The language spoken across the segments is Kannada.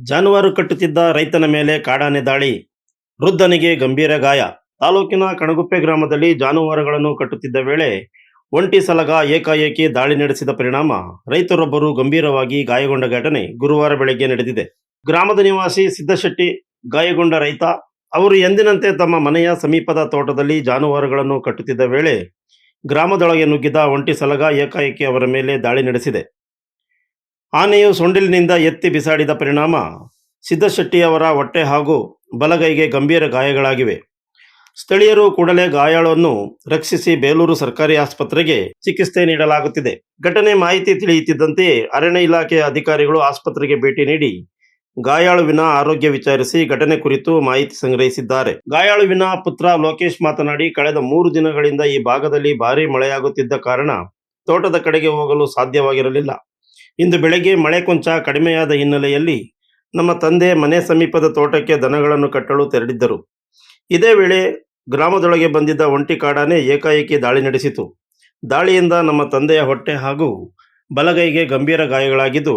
ಜಾನುವಾರು ಕಟ್ಟುತ್ತಿದ್ದ ರೈತನ ಮೇಲೆ ಕಾಡಾನೆ ದಾಳಿ, ವೃದ್ಧನಿಗೆ ಗಂಭೀರ ಗಾಯ. ತಾಲೂಕಿನ ಕಣಗುಪ್ಪೆ ಗ್ರಾಮದಲ್ಲಿ ಜಾನುವಾರುಗಳನ್ನು ಕಟ್ಟುತ್ತಿದ್ದ ವೇಳೆ ಒಂಟಿ ಸಲಗ ಏಕಾಏಕಿ ದಾಳಿ ನಡೆಸಿದ ಪರಿಣಾಮ ರೈತರೊಬ್ಬರು ಗಂಭೀರವಾಗಿ ಗಾಯಗೊಂಡ ಘಟನೆ ಗುರುವಾರ ಬೆಳಗ್ಗೆ ನಡೆದಿದೆ. ಗ್ರಾಮದ ನಿವಾಸಿ ಸಿದ್ದಶೆಟ್ಟಿ ಗಾಯಗೊಂಡ ರೈತ. ಅವರು ಎಂದಿನಂತೆ ತಮ್ಮ ಮನೆಯ ಸಮೀಪದ ತೋಟದಲ್ಲಿ ಜಾನುವಾರುಗಳನ್ನು ಕಟ್ಟುತ್ತಿದ್ದ ವೇಳೆ ಗ್ರಾಮದೊಳಗೆ ನುಗ್ಗಿದ ಒಂಟಿ ಸಲಗ ಏಕಾಏಕಿ ಅವರ ಮೇಲೆ ದಾಳಿ ನಡೆಸಿದೆ. ಆನೆಯು ಸೊಂಡಿಲಿನಿಂದ ಎತ್ತಿ ಬಿಸಾಡಿದ ಪರಿಣಾಮ ಸಿದ್ದಶೆಟ್ಟಿ ಅವರ ಹೊಟ್ಟೆ ಹಾಗೂ ಬಲಗೈಗೆ ಗಂಭೀರ ಗಾಯಗಳಾಗಿವೆ. ಸ್ಥಳೀಯರು ಕೂಡಲೇ ಗಾಯಾಳನ್ನು ರಕ್ಷಿಸಿ ಬೇಲೂರು ಸರ್ಕಾರಿ ಆಸ್ಪತ್ರೆಗೆ ಚಿಕಿತ್ಸೆ ನೀಡಲಾಗುತ್ತಿದೆ. ಘಟನೆ ಮಾಹಿತಿ ತಿಳಿಯುತ್ತಿದ್ದಂತೆ ಅರಣ್ಯ ಇಲಾಖೆಯ ಅಧಿಕಾರಿಗಳು ಆಸ್ಪತ್ರೆಗೆ ಭೇಟಿ ನೀಡಿ ಗಾಯಾಳುವಿನ ಆರೋಗ್ಯ ವಿಚಾರಿಸಿ ಘಟನೆ ಕುರಿತು ಮಾಹಿತಿ ಸಂಗ್ರಹಿಸಿದ್ದಾರೆ. ಗಾಯಾಳುವಿನ ಪುತ್ರ ಲೋಕೇಶ್ ಮಾತನಾಡಿ, ಕಳೆದ 3 ದಿನಗಳಿಂದ ಈ ಭಾಗದಲ್ಲಿ ಭಾರೀ ಮಳೆಯಾಗುತ್ತಿದ್ದ ಕಾರಣ ತೋಟದ ಕಡೆಗೆ ಹೋಗಲು ಸಾಧ್ಯವಾಗಿರಲಿಲ್ಲ. ಇಂದು ಬೆಳಗ್ಗೆ ಮಳೆ ಕೊಂಚ ಕಡಿಮೆಯಾದ ಹಿನ್ನೆಲೆಯಲ್ಲಿ ನಮ್ಮ ತಂದೆ ಮನೆ ಸಮೀಪದ ತೋಟಕ್ಕೆ ದನಗಳನ್ನು ಕಟ್ಟಲು ತೆರಳಿದ್ದರು. ಇದೇ ವೇಳೆ ಗ್ರಾಮದೊಳಗೆ ಬಂದಿದ್ದ ಒಂಟಿ ಕಾಡಾನೆ ಏಕಾಏಕಿ ದಾಳಿ ನಡೆಸಿತು. ದಾಳಿಯಿಂದ ನಮ್ಮ ತಂದೆಯ ಹೊಟ್ಟೆ ಹಾಗೂ ಬಲಗೈಗೆ ಗಂಭೀರ ಗಾಯಗಳಾಗಿದ್ದು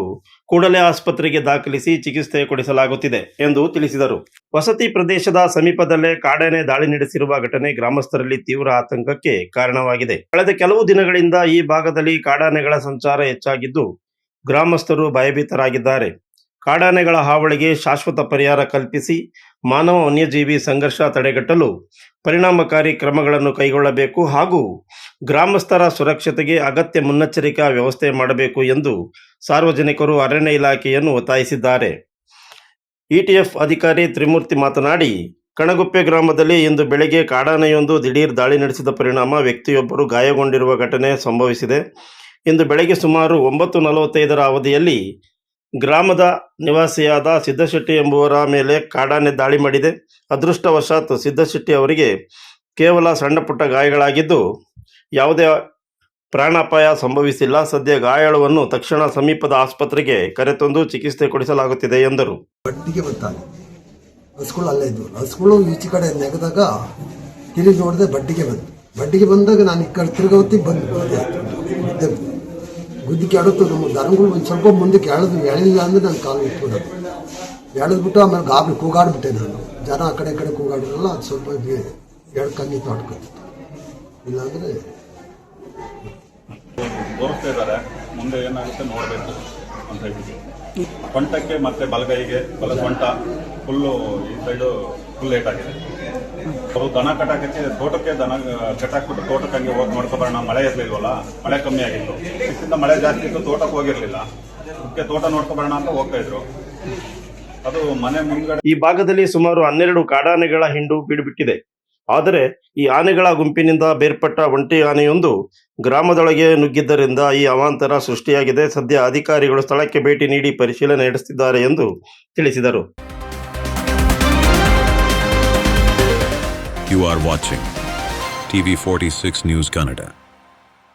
ಕೂಡಲೇ ಆಸ್ಪತ್ರೆಗೆ ದಾಖಲಿಸಿ ಚಿಕಿತ್ಸೆ ಕೊಡಿಸಲಾಗುತ್ತಿದೆ ಎಂದು ತಿಳಿಸಿದರು. ವಸತಿ ಪ್ರದೇಶದ ಸಮೀಪದಲ್ಲೇ ಕಾಡಾನೆ ದಾಳಿ ನಡೆಸಿರುವ ಘಟನೆ ಗ್ರಾಮಸ್ಥರಲ್ಲಿ ತೀವ್ರ ಆತಂಕಕ್ಕೆ ಕಾರಣವಾಗಿದೆ. ಕಳೆದ ಕೆಲವು ದಿನಗಳಿಂದ ಈ ಭಾಗದಲ್ಲಿ ಕಾಡಾನೆಗಳ ಸಂಚಾರ ಹೆಚ್ಚಾಗಿದ್ದು ಗ್ರಾಮಸ್ಥರು ಭಯಭೀತರಾಗಿದ್ದಾರೆ. ಕಾಡಾನೆಗಳ ಹಾವಳಿಗೆ ಶಾಶ್ವತ ಪರಿಹಾರ ಕಲ್ಪಿಸಿ ಮಾನವ ವನ್ಯಜೀವಿ ಸಂಘರ್ಷ ತಡೆಗಟ್ಟಲು ಪರಿಣಾಮಕಾರಿ ಕ್ರಮಗಳನ್ನು ಕೈಗೊಳ್ಳಬೇಕು ಹಾಗೂ ಗ್ರಾಮಸ್ಥರ ಸುರಕ್ಷತೆಗೆ ಅಗತ್ಯ ಮುನ್ನೆಚ್ಚರಿಕಾ ವ್ಯವಸ್ಥೆ ಮಾಡಬೇಕು ಎಂದು ಸಾರ್ವಜನಿಕರು ಅರಣ್ಯ ಇಲಾಖೆಯನ್ನು ಒತ್ತಾಯಿಸಿದ್ದಾರೆ. ಇಟಿಎಫ್ ಅಧಿಕಾರಿ ತ್ರಿಮೂರ್ತಿ ಮಾತನಾಡಿ, ಕಣಗುಪ್ಪೆ ಗ್ರಾಮದಲ್ಲಿ ಇಂದು ಬೆಳಗ್ಗೆ ಕಾಡಾನೆಯೊಂದು ದಿಢೀರ್ ದಾಳಿ ನಡೆಸಿದ ಪರಿಣಾಮ ವ್ಯಕ್ತಿಯೊಬ್ಬರು ಗಾಯಗೊಂಡಿರುವ ಘಟನೆ ಸಂಭವಿಸಿದೆ. ಇಂದು ಬೆಳಗ್ಗೆ ಸುಮಾರು 9:45 ಅವಧಿಯಲ್ಲಿ ಗ್ರಾಮದ ನಿವಾಸಿಯಾದ ಸಿದ್ದಶೆಟ್ಟಿ ಎಂಬುವರ ಮೇಲೆ ಕಾಡಾನೆ ದಾಳಿ ಮಾಡಿದೆ. ಅದೃಷ್ಟವಶಾತ್ ಸಿದ್ದಶೆಟ್ಟಿ ಅವರಿಗೆ ಕೇವಲ ಸಣ್ಣ ಪುಟ್ಟ ಗಾಯಗಳಾಗಿದ್ದು ಯಾವುದೇ ಪ್ರಾಣಾಪಾಯ ಸಂಭವಿಸಿಲ್ಲ. ಸದ್ಯ ಗಾಯಾಳುವನ್ನು ತಕ್ಷಣ ಸಮೀಪದ ಆಸ್ಪತ್ರೆಗೆ ಕರೆತಂದು ಚಿಕಿತ್ಸೆ ಕೊಡಿಸಲಾಗುತ್ತಿದೆ ಎಂದರು. ಬಡ್ಡಿಗೆ ಬರ್ತಾನೆ ಹಸುಗಳು ಅಲ್ಲೇ ಇದ್ವು. ಹಸುಗಳು ಈಚೆ ಕಡೆ ನೆಗೆದಾಗ ತಿರುಗಿ ನೋಡಿದೆ, ಬಡ್ಡಿಗೆ ಬಂದಾಗ ನಾನು ಈ ಕಡೆ ತಿರುಗವತ್ತಿ ಬಂದು ಗುದ್ದಿಗೆ ಆಡುತ್ತು. ನಮ್ಮ ದನಗಳು ಒಂದು ಸ್ವಲ್ಪ ಮುಂದಕ್ಕೆ ಎಳಿಲ್ಲ ಅಂದರೆ ನನ್ನ ಕಾಲು ಇಟ್ಬಿಡೋದು. ಎಳೆದ್ಬಿಟ್ಟು ಆಮೇಲೆ ಗಾಬರಿ ಕೂಗಾಡ್ಬಿಟ್ಟೆ ನಾನು. ಜನ ಆ ಕಡೆ ಕೂಗಾಡಿರಲ್ಲ, ಅದು ಸ್ವಲ್ಪ ಎಳ್ಕಂಡಿ ತೋಡ್ಕೊತಿತ್ತು. ಇಲ್ಲಾಂದರೆ ತೋರಿಸ್ತಾ ಇದ್ದಾರೆ, ಮುಂದೆ ಏನಾಗುತ್ತೆ ನೋಡಬೇಕು ಅಂತ ಹೇಳಿ. ಸೊಂಟಕ್ಕೆ ಮತ್ತೆ ಬಲಗೈಗೆ ಸೊಂಟ ಫುಲ್ಲು ಈ ಸೈಡು ಫುಲ್ ಲೇಟ್ ಆಗಿದೆ. ಅವರು ದನ ಕಟ್ಟಾಕಕ್ಕೆ ತೋಟಕ್ಕೆ ದನ ಕಟ್ಟಾಕ್ಬಿಟ್ಟು ತೋಟಕ್ಕೆ ಹಂಗೆ ಹೋಗಿ ನೋಡ್ಕೊಬರೋಣ. ಮಳೆ ಇರಲಿಲ್ವಲ್ಲ, ಮಳೆ ಕಮ್ಮಿ ಆಗಿತ್ತು. ಇದರಿಂದ ಮಳೆ ಜಾಸ್ತಿ ಇತ್ತು, ತೋಟಕ್ಕೆ ಹೋಗಿರಲಿಲ್ಲ. ಅದಕ್ಕೆ ತೋಟ ನೋಡ್ಕೊಬರೋಣ ಅಂತ ಹೋಗ್ತಾ ಇದ್ರು. ಅದು ಮನೆ ಮುಂದ್ಗಡೆ ಈ ಭಾಗದಲ್ಲಿ ಸುಮಾರು 12 ಕಾಡಾನೆಗಳ ಹಿಂಡು ಬೀಡುಬಿಟ್ಟಿದೆ. ಆದರೆ ಈ ಆನೆಗಳ ಗುಂಪಿನಿಂದ ಬೇರ್ಪಟ್ಟ ಒಂಟಿ ಆನೆಯೊಂದು ಗ್ರಾಮದೊಳಗೆ ನುಗ್ಗಿದ್ದರಿಂದ ಈ ಅವಾಂತರ ಸೃಷ್ಟಿಯಾಗಿದೆ. ಸದ್ಯ ಅಧಿಕಾರಿಗಳು ಸ್ಥಳಕ್ಕೆ ಭೇಟಿ ನೀಡಿ ಪರಿಶೀಲನೆ ನಡೆಸುತ್ತಿದ್ದಾರೆ ಎಂದು ತಿಳಿಸಿದರು. You are watching TV 46 News Kannada.